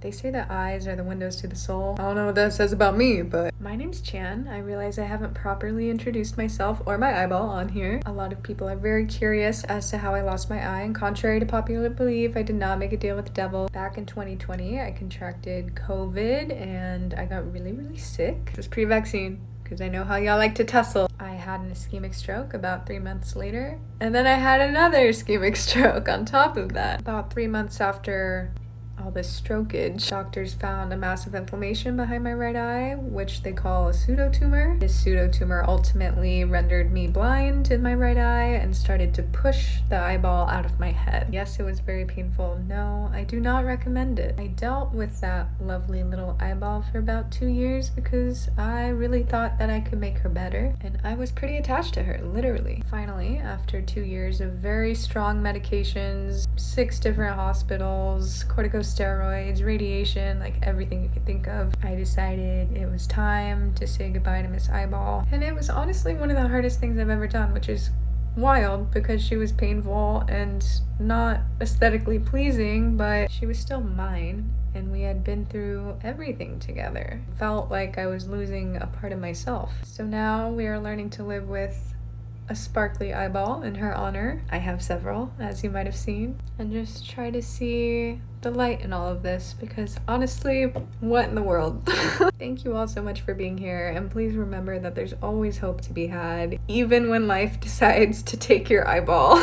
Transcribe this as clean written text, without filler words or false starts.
They say that eyes are the windows to the soul. I don't know what that says about me, but my name's Chan. I realize I haven't properly introduced myself or my eyeball on here. A lot of people are very curious as to how I lost my eye, and contrary to popular belief, I did not make a deal with the devil. Back in 2020, I contracted COVID and I got really sick. It was pre-vaccine, because I know how y'all like to tussle. I had an ischemic stroke about 3 months later, and then I had another ischemic stroke on top of that. About 3 months after all this strokeage, doctors found a massive inflammation behind my right eye, which they call a pseudotumor. This pseudotumor ultimately rendered me blind in my right eye and started to push the eyeball out of my head. Yes, it was very painful. No, I do not recommend it. I dealt with that lovely little eyeball for about 2 years because I really thought that I could make her better, and I was pretty attached to her, literally. Finally, after 2 years of very strong medications, 6 different hospitals, corticosteroids, radiation, like everything you could think of, I decided it was time to say goodbye to Miss Eyeball. And it was honestly one of the hardest things I've ever done, which is wild because she was painful and not aesthetically pleasing, but she was still mine, and we had been through everything together. It felt like I was losing a part of myself. So now we are learning to live with a sparkly eyeball in her honor. I have several, as you might have seen, and just try to see the light in all of this, because honestly, what in the world? Thank you all so much for being here, and please remember that there's always hope to be had, even when life decides to take your eyeball.